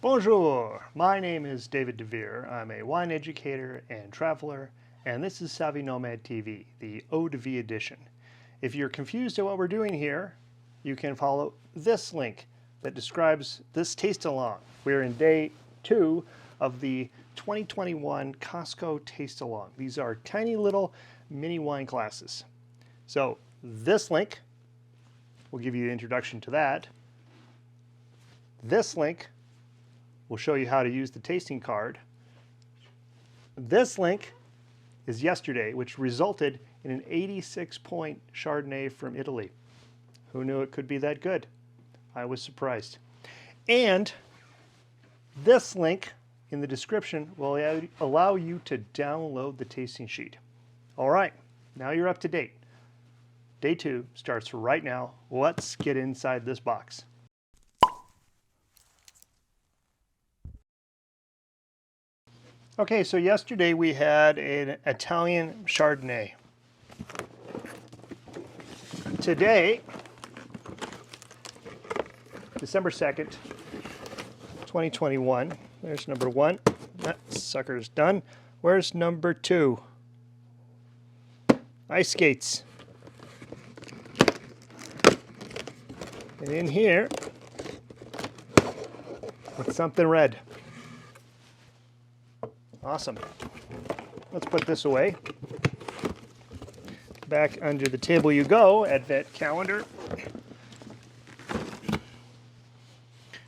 Bonjour, my name is David DeVere. I'm a wine educator and traveler, and this is Savvy Nomad TV, the Eau de Vie edition. If you're confused at what we're doing here, you can follow this link that describes this taste along. We're in day 2 of the 2021 Costco taste along. These are tiny little mini wine glasses. So this link will give you the introduction to that. This link will show you how to use the tasting card. This link is yesterday, which resulted in an 86-point Chardonnay from Italy. Who knew it could be that good? I was surprised. And this link in the description will allow you to download the tasting sheet. All right, now you're up to date. Day 2 starts right now. Let's get inside this box. Okay, so yesterday we had an Italian Chardonnay. Today, December 2nd, 2021. There's number 1. That sucker's done. Where's number 2? Ice skates. And in here, with something red. Awesome. Let's put this away. Back under the table you go, Advent calendar.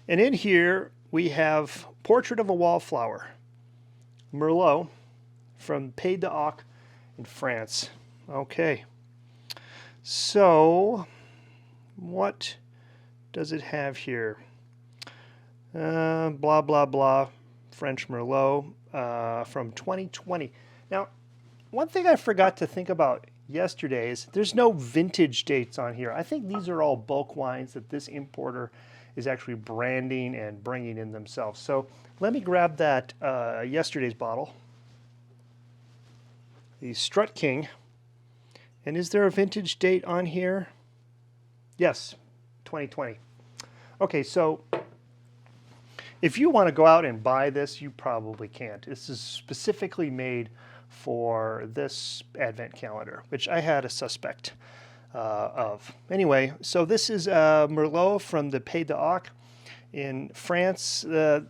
And in here we have Portrait of a Wallflower, Merlot from Pays d'Oc in France. Okay. So, what does it have here? Blah, blah, blah. French Merlot from 2020. Now, one thing I forgot to think about yesterday is there's no vintage dates on here. I think these are all bulk wines that this importer is actually branding and bringing in themselves. So let me grab that yesterday's bottle, the Strut King. And is there a vintage date on here? Yes, 2020. Okay, so if you want to go out and buy this, you probably can't. This is specifically made for this Advent calendar, which I had a suspect of. Anyway, so this is Merlot from the Pays d'Oc in France. The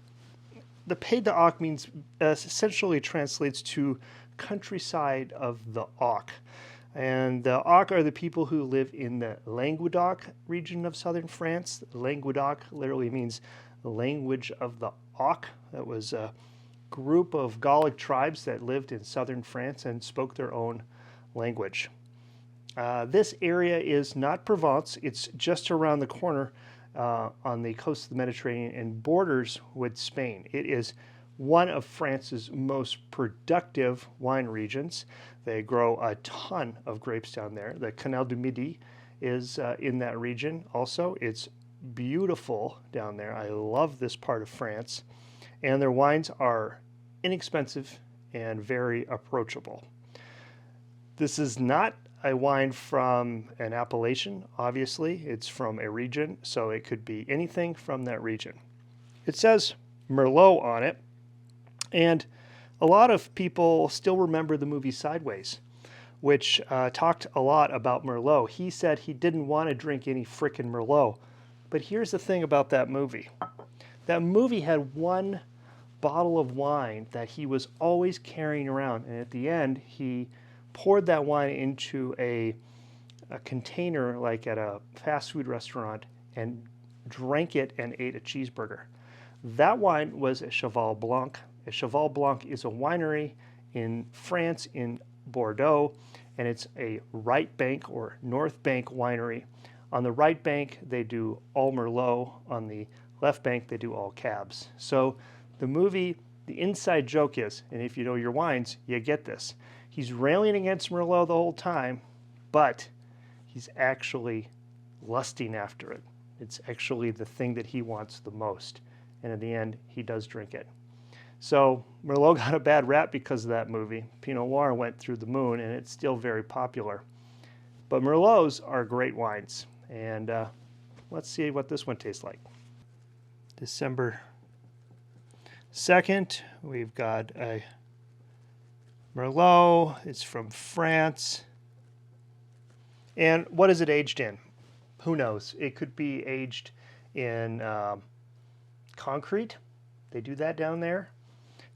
Pays d'Oc means essentially translates to countryside of the Oc. And the Oc are the people who live in the Languedoc region of southern France. Languedoc literally means the language of the Oc. That was a group of Gallic tribes that lived in southern France and spoke their own language. This area is not Provence. It's just around the corner on the coast of the Mediterranean and borders with Spain. It is one of France's most productive wine regions. They grow a ton of grapes down there. The Canal du Midi is in that region also. It's beautiful down there. I love this part of France. And their wines are inexpensive and very approachable. This is not a wine from an appellation, obviously. It's from a region, so it could be anything from that region. It says Merlot on it, and a lot of people still remember the movie Sideways, which talked a lot about Merlot. He said he didn't want to drink any frickin' Merlot. But here's the thing about that movie. That movie had one bottle of wine that he was always carrying around. And at the end, he poured that wine into a container like at a fast food restaurant and drank it and ate a cheeseburger. That wine was a Cheval Blanc. A Cheval Blanc is a winery in France, in Bordeaux, and it's a right bank or north bank winery. On the right bank, they do all Merlot. On the left bank, they do all Cabs. So the movie, the inside joke is, and if you know your wines, you get this. He's railing against Merlot the whole time, but he's actually lusting after it. It's actually the thing that he wants the most. And in the end, he does drink it. So Merlot got a bad rap because of that movie. Pinot Noir went through the moon, and it's still very popular. But Merlots are great wines. And let's see what this one tastes like. December Second, we've got a Merlot. It's from France. And what is it aged in? Who knows? It could be aged in concrete. They do that down there.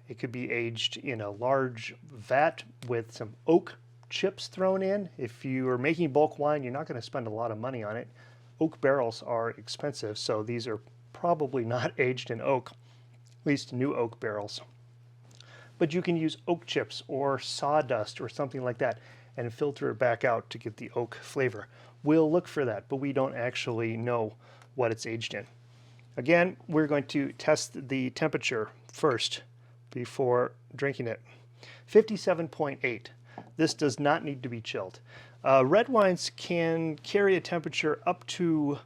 It could be aged in a large vat with some oak chips thrown in. If you are making bulk wine, you're not going to spend a lot of money on it. Oak barrels are expensive, so these are probably not aged in oak, at least new oak barrels. But you can use oak chips or sawdust or something like that and filter it back out to get the oak flavor. We'll look for that, but we don't actually know what it's aged in. Again, we're going to test the temperature first before drinking it. 57.8. This does not need to be chilled. Red wines can carry a temperature up to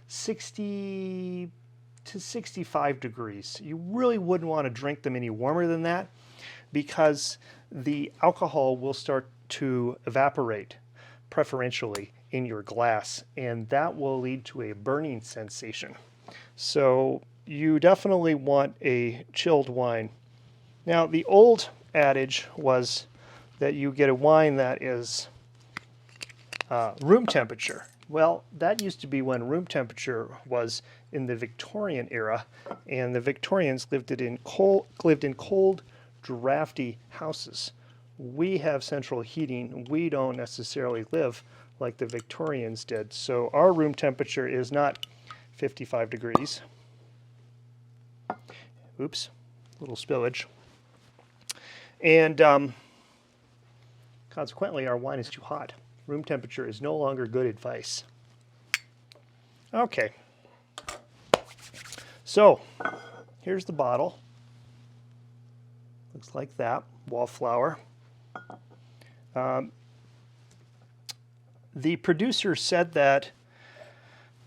60 to 65 degrees. You really wouldn't want to drink them any warmer than that because the alcohol will start to evaporate preferentially in your glass, and that will lead to a burning sensation. So you definitely want a chilled wine. Now, the old adage was that you get a wine that is room temperature. Well, that used to be when room temperature was in the Victorian era, and the Victorians lived in cold, drafty houses. We have central heating. We don't necessarily live like the Victorians did. So our room temperature is not 55 degrees. Oops, little spillage. And consequently, our wine is too hot. Room temperature is no longer good advice. Okay. So here's the bottle. Looks like that, wallflower. The producer said that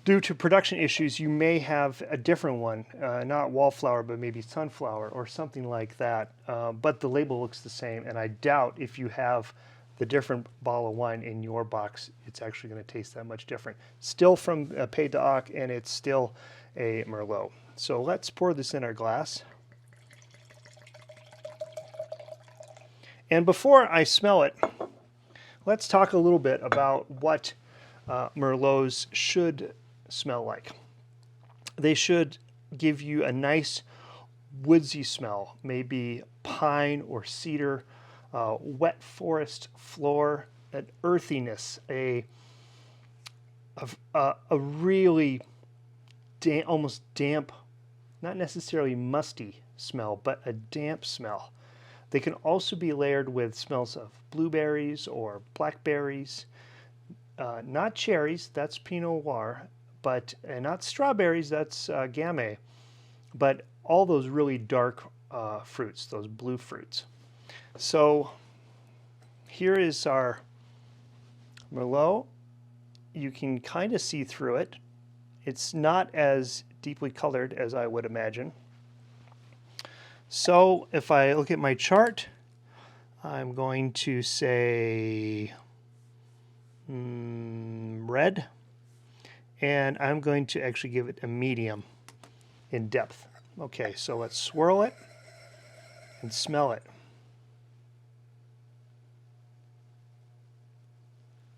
due to production issues, you may have a different one, not wallflower, but maybe sunflower or something like that. But the label looks the same, and I doubt if you have the different bottle of wine in your box, it's actually going to taste that much different. Still from Pays d'Oc, and it's still a Merlot. So let's pour this in our glass. And before I smell it, let's talk a little bit about what Merlots should smell like. They should give you a nice woodsy smell, maybe pine or cedar, wet forest floor, an earthiness, a really almost damp, not necessarily musty smell, but a damp smell. They can also be layered with smells of blueberries or blackberries, not cherries, that's Pinot Noir, but not strawberries, that's Gamay, but all those really dark fruits, those blue fruits. So here is our Merlot. You can kind of see through it. It's not as deeply colored as I would imagine. So if I look at my chart, I'm going to say red, and I'm going to actually give it a medium in depth. Okay, so let's swirl it and smell it.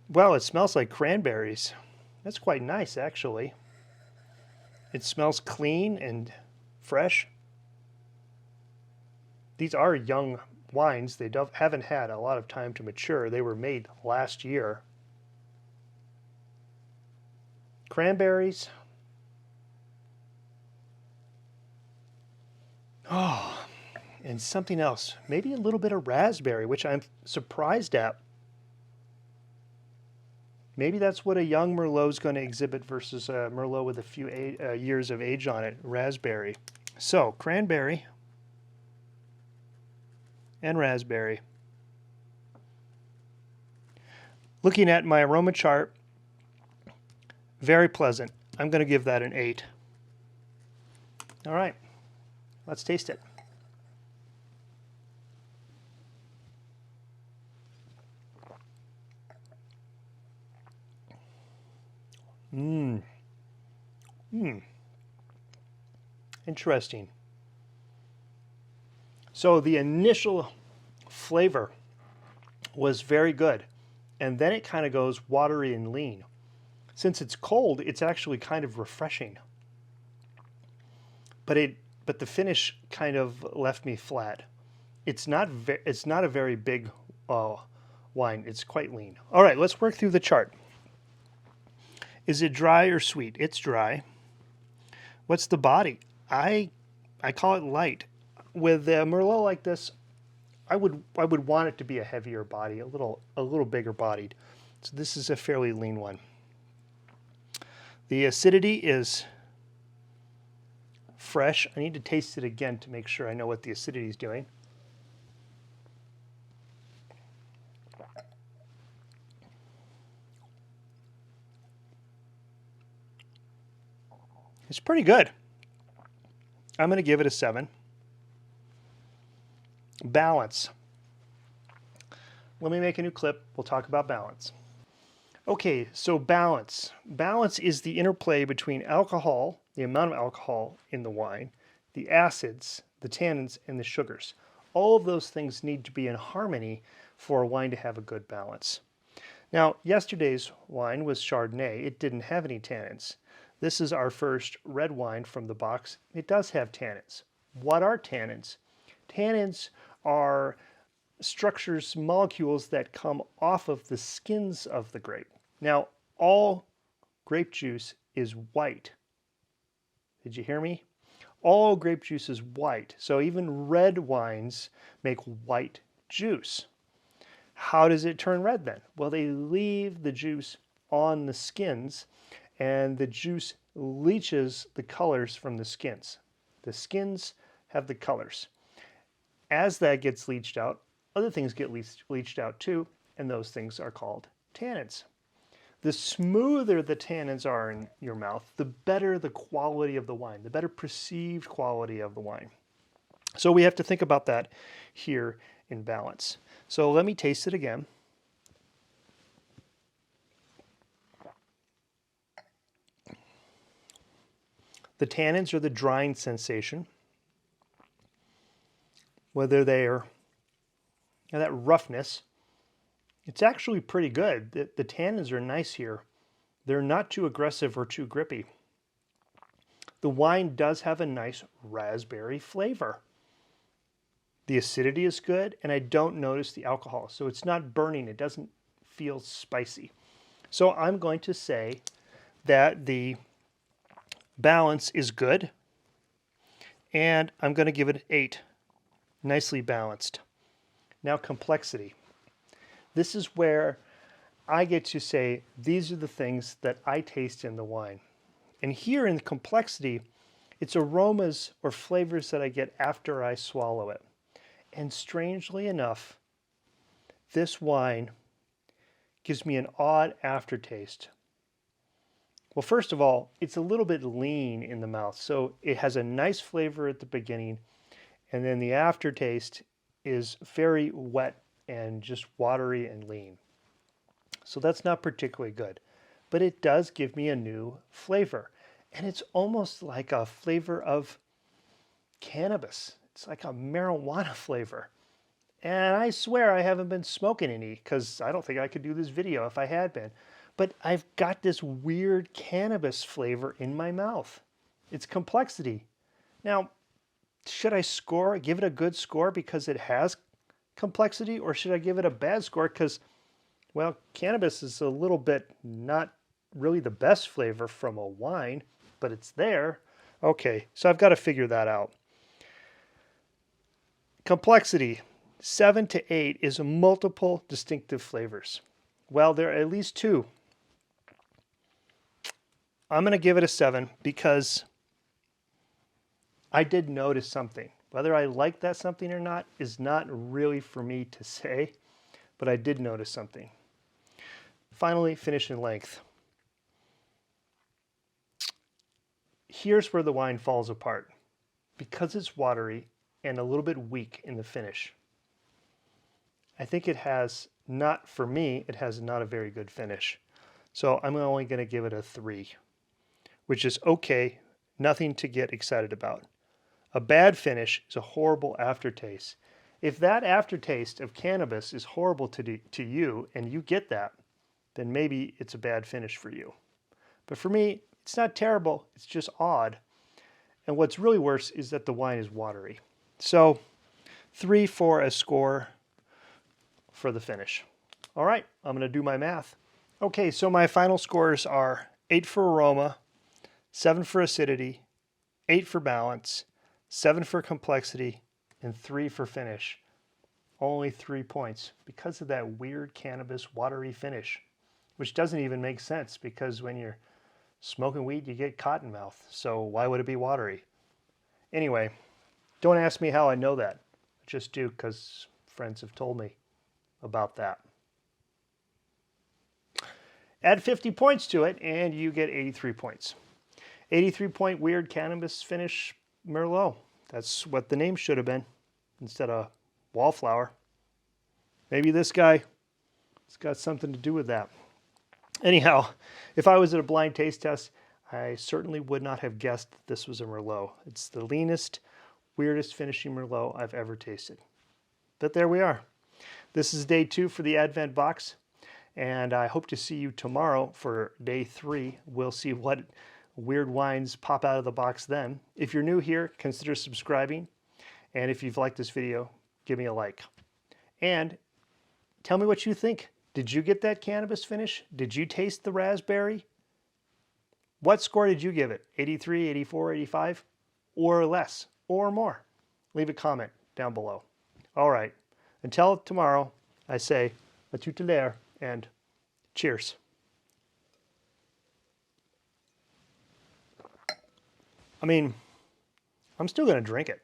Well, it smells like cranberries. That's quite nice, actually. It smells clean and fresh. These are young wines. They haven't had a lot of time to mature. They were made last year. Cranberries. Oh, and something else. Maybe a little bit of raspberry, which I'm surprised at. Maybe that's what a young Merlot is going to exhibit versus a Merlot with a few years of age on it, raspberry. So, cranberry and raspberry. Looking at my aroma chart, very pleasant. I'm going to give that an 8. All right, let's taste it. Interesting. So the initial flavor was very good, and then it kind of goes watery and lean. Since it's cold, it's actually kind of refreshing. But the finish kind of left me flat. It's not a very big wine. It's quite lean. All right, let's work through the chart. Is it dry or sweet? It's dry. What's the body? I call it light. With a Merlot like this, I would want it to be a heavier body, a little bigger bodied. So this is a fairly lean one. The acidity is fresh. I need to taste it again to make sure I know what the acidity is doing. It's pretty good. I'm going to give it a 7. Balance. Let me make a new clip. We'll talk about balance. Okay, so balance. Balance is the interplay between alcohol, the amount of alcohol in the wine, the acids, the tannins, and the sugars. All of those things need to be in harmony for a wine to have a good balance. Now, yesterday's wine was Chardonnay. It didn't have any tannins. This is our first red wine from the box. It does have tannins. What are tannins? Tannins are structures, molecules that come off of the skins of the grape. Now, all grape juice is white. Did you hear me? All grape juice is white. So even red wines make white juice. How does it turn red then? Well, they leave the juice on the skins, and the juice leaches the colors from the skins. The skins have the colors. As that gets leached out, other things get leached out too, and those things are called tannins. The smoother the tannins are in your mouth, the better the quality of the wine, the better perceived quality of the wine. So we have to think about that here in balance. So let me taste it again. The tannins are the drying sensation. Whether they are that roughness, it's actually pretty good. The tannins are nice here. They're not too aggressive or too grippy. The wine does have a nice raspberry flavor. The acidity is good, and I don't notice the alcohol. So it's not burning. It doesn't feel spicy. So I'm going to say that the balance is good, and I'm going to give it an 8. Nicely balanced. Now, complexity. This is where I get to say these are the things that I taste in the wine. And here in complexity, it's aromas or flavors that I get after I swallow it. And strangely enough, this wine gives me an odd aftertaste. Well, first of all, it's a little bit lean in the mouth, so it has a nice flavor at the beginning, and then the aftertaste is very wet and just watery and lean. So that's not particularly good, but it does give me a new flavor, and it's almost like a flavor of cannabis. It's like a marijuana flavor. And I swear I haven't been smoking any, because I don't think I could do this video if I had been. But I've got this weird cannabis flavor in my mouth. It's complexity. Now, should I give it a good score because it has complexity, or should I give it a bad score because, well, cannabis is a little bit not really the best flavor from a wine, but it's there. Okay, so I've got to figure that out. Complexity, 7 to 8 is multiple distinctive flavors. Well, there are at least 2. I'm going to give it a 7 because I did notice something. Whether I like that something or not is not really for me to say, but I did notice something. Finally, finish in length. Here's where the wine falls apart. Because it's watery and a little bit weak in the finish, I think it has not, for me, it has not a very good finish. So I'm only going to give it a 3, which is okay, nothing to get excited about. A bad finish is a horrible aftertaste. If that aftertaste of cannabis is horrible to you and you get that, then maybe it's a bad finish for you. But for me, it's not terrible, it's just odd. And what's really worse is that the wine is watery. So 3 for a score for the finish. All right, I'm going to do my math. Okay, so my final scores are 8 for aroma, 7 for acidity, 8 for balance, 7 for complexity, and 3 for finish. Only 3 points because of that weird cannabis watery finish, which doesn't even make sense because when you're smoking weed, you get cotton mouth. So why would it be watery? Anyway, don't ask me how I know that. I just do because friends have told me about that. Add 50 points to it and you get 83 points. 83-point weird cannabis finish Merlot. That's what the name should have been instead of wallflower. Maybe this guy has got something to do with that. Anyhow, if I was at a blind taste test, I certainly would not have guessed that this was a Merlot. It's the leanest, weirdest finishing Merlot I've ever tasted. But there we are. This is day 2 for the Advent box, and I hope to see you tomorrow for day 3. We'll see what weird wines pop out of the box then. If you're new here, consider subscribing, and if you've liked this video, give me a like. And tell me what you think. Did you get that cannabis finish? Did you taste the raspberry? What score did you give it? 83, 84, 85? Or less? Or more? Leave a comment down below. All right. Until tomorrow, I say à tout à l'heure and cheers. I mean, I'm still going to drink it.